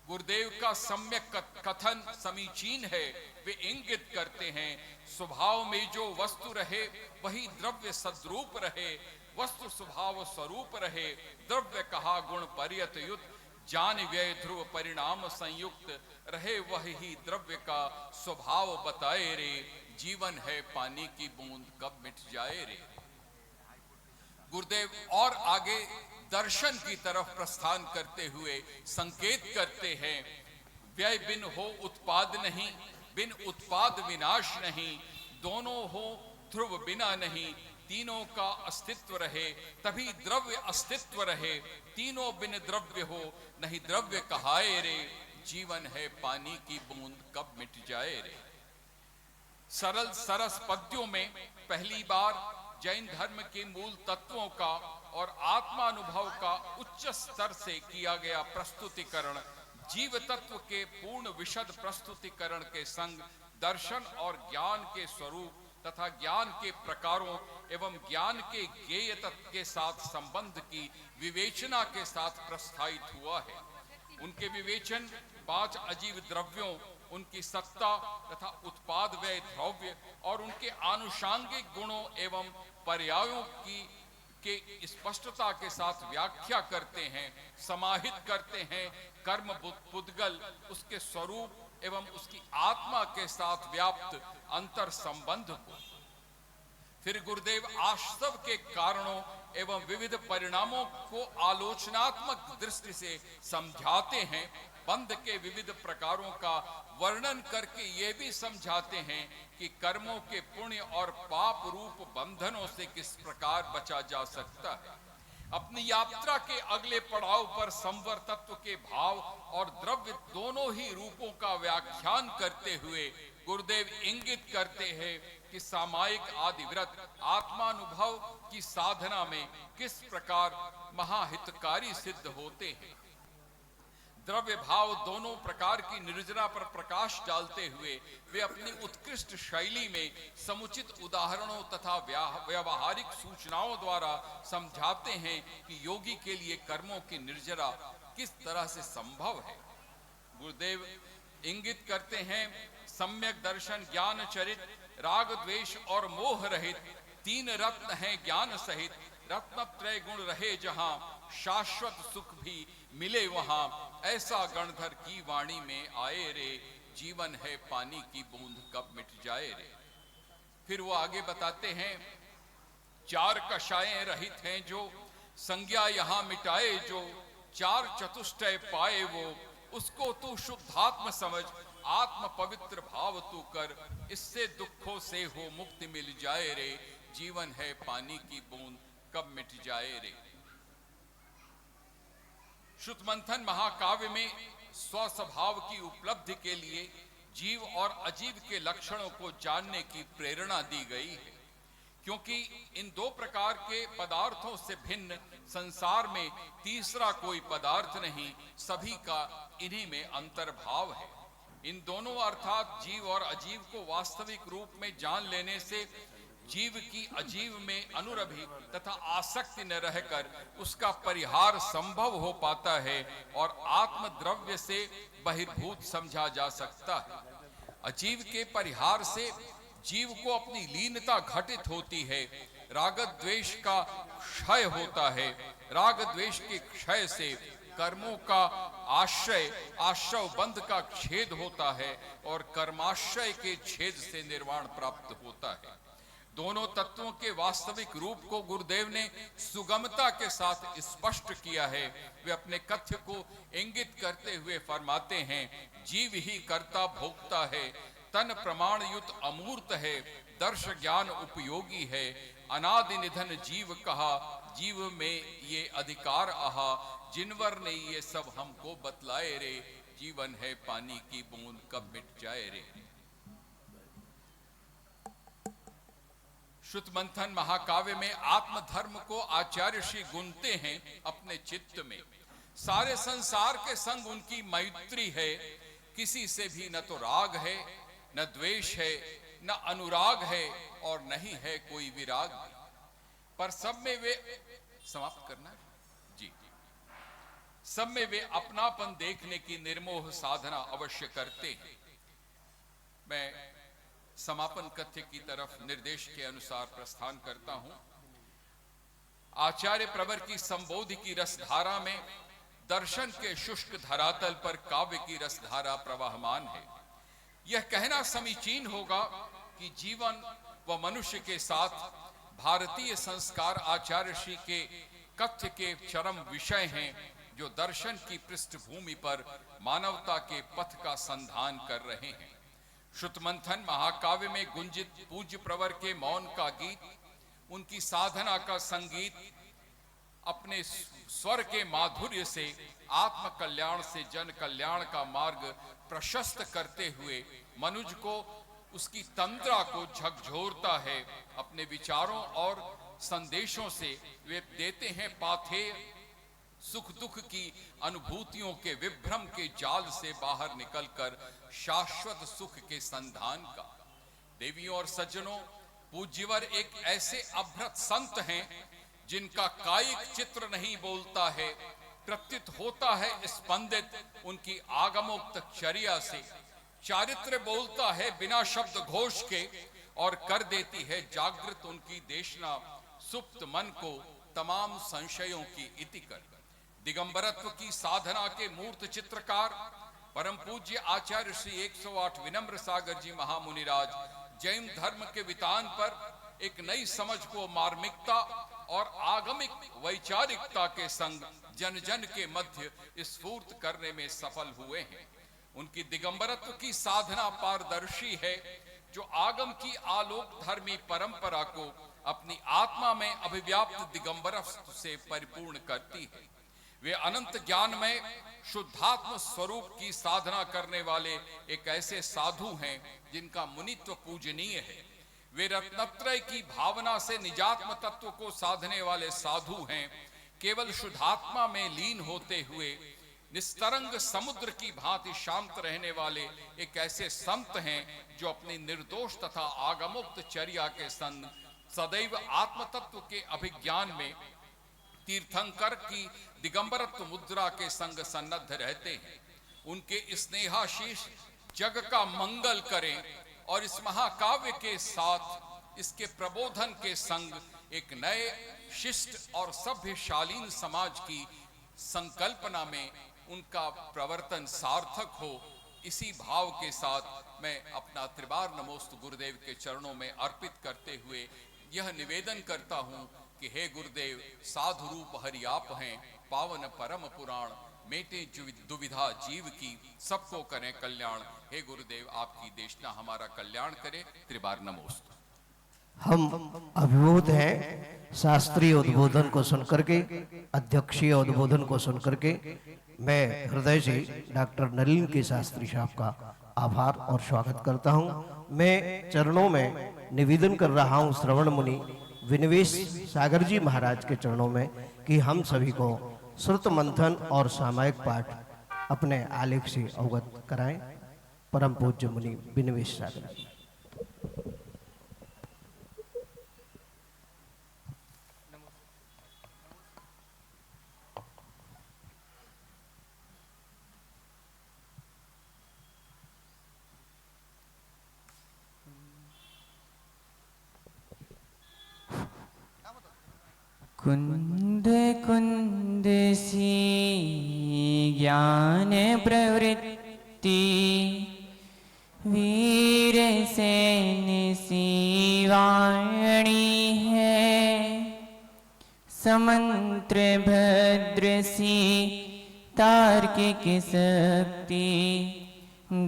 गुरुदेव का सम्यक कथन समीचीन है। वे इंगित करते हैं स्वभाव में जो वस्तु रहे वही द्रव्य सद्रूप रहे, वस्तु स्वभाव स्वरूप रहे, द्रव्य कहा गुण पर्यत युक्त, जान व्यय ध्रुव परिणाम संयुक्त रहे, वही द्रव्य का स्वभाव बताए रे, जीवन है पानी की बूंद कब मिट जाए रे। गुरुदेव और आगे दर्शन की तरफ प्रस्थान करते हुए संकेत करते हैं, व्यय बिन हो उत्पाद नहीं, बिन उत्पाद विनाश नहीं, दोनों हो ध्रुव बिना नहीं, तीनों का अस्तित्व रहे तभी द्रव्य अस्तित्व रहे, तीनों बिन द्रव्य हो नहीं द्रव्य कहाए रे, जीवन है पानी की बूंद कब मिट जाए रे। सरल सरस पद्यों में पहली बार जैन धर्म के मूल तत्वों का और आत्मानुभव का उच्च स्तर से किया गया प्रस्तुतिकरण जीव तत्व के पूर्ण विशद प्रस्तुतिकरण के संग दर्शन और ज्ञान के स्वरूप तथा ज्ञान के प्रकारों एवं ज्ञान के ज्ञेय तत्व के साथ संबंध की विवेचना के साथ प्रस्थायित हुआ है। उनके विवेचन 5 अजीव द्रव्यों, उनकी सत्ता तथा उत्पाद व्यय द्रव्य और उनके आनुषांगिक गुणों एवं पर्यायों की के स्पष्टता के साथ व्याख्या करते हैं, समाहित करते हैं कर्म पुद्गल, उसके स्वरूप एवं उसकी आत्मा के साथ व्याप्त अंतर संबंध को। फिर गुरुदेव आश्रव के कारणों एवं विविध परिणामों को आलोचनात्मक दृष्टि से समझाते हैं, बंध के विविध प्रकारों का वर्णन करके ये भी समझाते हैं कि कर्मों के पुण्य और पाप रूप बंधनों से किस प्रकार बचा जा सकता है। अपनी यात्रा के अगले पड़ाव पर संवर तत्व के भाव और द्रव्य दोनों ही रूपों का व्याख्यान करते हुए गुरुदेव इंगित करते हैं कि सामायिक आदि व्रत आत्मानुभव की साधना में किस प्रकार महाहितकारी सिद्ध होते हैं। द्रव्य भाव दोनों प्रकार की निर्जरा पर प्रकाश डालते हुए वे अपनी उत्कृष्ट शैली में समुचित उदाहरणों तथा व्यावहारिक सूचनाओं द्वारा समझाते हैं कि योगी के लिए कर्मों की निर्जरा किस तरह से संभव है। गुरुदेव इंगित करते हैं सम्यक दर्शन ज्ञान चरित राग द्वेष और मोह रहित 3 रत्न हैं ज्ञान सहित, रत्न त्रय गुण रहे जहां शाश्वत सुख भी मिले वहां, ऐसा गणधर की वाणी में आए रे, जीवन है पानी की बूंद कब मिट जाए रे। फिर वो आगे बताते हैं 4 कषायें रहित हैं जो संज्ञा यहां मिटाए, जो 4 चतुष्टय पाए वो, उसको तू शुद्धात्म समझ आत्म पवित्र भाव तू कर, इससे दुखों से हो मुक्ति मिल जाए रे, जीवन है पानी की बूंद कब मिट जाए रे। श्रुत मंथन महाकाव्य में स्वस्वभाव की उपलब्धि के लिए जीव और अजीव के लक्षणों को जानने की प्रेरणा दी गई है, क्योंकि इन 2 प्रकार के पदार्थों से भिन्न संसार में तीसरा कोई पदार्थ नहीं, सभी का इन्हीं में अंतर्भाव है। इन दोनों अर्थात जीव और अजीव को वास्तविक रूप में जान लेने से जीव की अजीव में अनुरभि तथा आसक्ति न रहकर उसका परिहार संभव हो पाता है और आत्म द्रव्य से बहिर्भूत समझा जा सकता है। अजीव के परिहार से जीव को अपनी लीनता घटित होती है, राग द्वेष का क्षय होता है, राग द्वेष के क्षय से कर्मों का आश्रव बंध का छेद होता है और कर्माश्रय के छेद से निर्वाण प्राप्त होता है। दोनों तत्वों के वास्तविक रूप को गुरुदेव ने सुगमता के साथ स्पष्ट किया है। वे अपने कथ्य को इंगित करते हुए फरमाते हैं, जीव ही कर्ता भोक्ता है, तन प्रमाण युत अमूर्त है, दर्श ज्ञान उपयोगी है, अनादि निधन जीव कहा, जीव में ये अधिकार आहा, जिनवर ने ये सब हमको बतलाए रे, जीवन है पानी की बूंद कब मिट जाए रे। श्रुत मंथन महाकाव्य में आत्मधर्म को आचार्य श्री गुनते हैं अपने चित्त में। सारे संसार के संग उनकी मैत्री है, किसी से भी न तो राग है न द्वेष है, न अनुराग है और नहीं है कोई विराग, पर सब में वे समाप्त करना जी, सब में वे अपनापन देखने की निर्मोह साधना अवश्य करते हैं। मैं समापन कथ्य की तरफ निर्देश के अनुसार प्रस्थान करता हूं। आचार्य प्रवर की संबोधि की रसधारा में दर्शन के शुष्क धरातल पर काव्य की रसधारा प्रवाहमान है। यह कहना समीचीन होगा कि जीवन व मनुष्य के साथ भारतीय संस्कार आचार्य श्री के कथ्य के चरम विषय हैं, जो दर्शन की पृष्ठभूमि पर मानवता के पथ का संधान कर रहे हैं। श्रुतमंथन महाकाव्य में गुंजित पूज्य प्रवर के मौन का गीत, उनकी साधना का संगीत अपने स्वर के माधुर्य से आत्म कल्याण से जन कल्याण का मार्ग प्रशस्त करते हुए मनुज को उसकी तंद्रा को झकझोरता है। अपने विचारों और संदेशों से वे देते हैं पाथेय सुख दुख की अनुभूतियों के विभ्रम के जाल से बाहर निकलकर शाश्वत सुख के संधान का। देवियों और सज्जनों, पूज्यवर एक ऐसे अभ्रत संत हैं जिनका कायिक चित्र नहीं बोलता है, प्रतीत होता है स्पंदित उनकी आगमोक्त चर्या से। चारित्र बोलता है बिना शब्द घोष के और कर देती है जागृत उनकी देशना सुप्त मन को तमाम संशयों की इति कर। दिगंबरत्व की साधना के मूर्त चित्रकार परम पूज्य आचार्य श्री 108 विनम्र सागर जी महामुनिराज जैन धर्म के वितान पर एक नई समझ को मार्मिकता और आगमिक वैचारिकता के संग जन जन के मध्य स्फूर्त करने में सफल हुए हैं। उनकी दिगंबरत्व की साधना पारदर्शी है, जो आगम की आलोक धर्मी परंपरा को अपनी आत्मा में अभिव्याप्त दिगंबरत्व से परिपूर्ण करती है। वे अनंत ज्ञान में शुद्धात्म स्वरूप की साधना करने वाले एक ऐसे साधु हैं जिनका मुनित्व पूजनीय है। वे रत्नत्रय की भावना से निजात्म तत्व को साधने वाले साधु हैं। केवल शुद्धात्मा में लीन होते हुए निस्तरंग समुद्र की भांति शांत रहने वाले एक ऐसे संत हैं जो अपनी निर्दोष तथा आगमोक्त चर्या के संग सदैव आत्म तत्व के अभिज्ञान में तीर्थंकर की दिगंबरत्व मुद्रा के संग सन्नद्ध रहते हैं। उनके स्नेहाशीष जग का मंगल करें और इस महाकाव्य के साथ इसके प्रबोधन के संग एक नए शिष्ट और सभ्यशालीन समाज की संकल्पना में उनका प्रवर्तन सार्थक हो। इसी भाव के साथ मैं अपना त्रिबार नमोस्तु गुरुदेव के चरणों में अर्पित करते हुए यह निवेदन करता हूं कि हे गुरुदेव, साधु रूप हरि आप हैं, पावन परम पुराण, मेटे दुविधा जीव की, सबको करें कल्याण। हे गुरुदेव, आपकी देशना हमारा कल्याण करे। त्रिबार नमोस्तु। हम अभिभूत हैं शास्त्रीय उद्बोधन को सुनकर के, अध्यक्षीय उद्बोधन को सुनकर के। मैं हृदय से डॉक्टर नलिन के शास्त्री साहब का आभार और स्वागत करता हूं। मैं चरणों में निवेदन कर रहा हूं श्रवण मुनि विनिवेश सागर जी महाराज के चरणों में कि हम सभी को श्रुत मंथन और सामायिक पाठ अपने आलेख से अवगत कराएं। परम पूज्य मुनि विनिवेश सागर जी। कुंद कुंद सी ज्ञान प्रवृत्ति, वीर सेन सी वाणी है, समंत्र भद्र सी तार्किक शक्ति,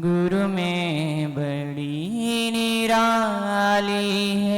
गुरु में बड़ी निराली है।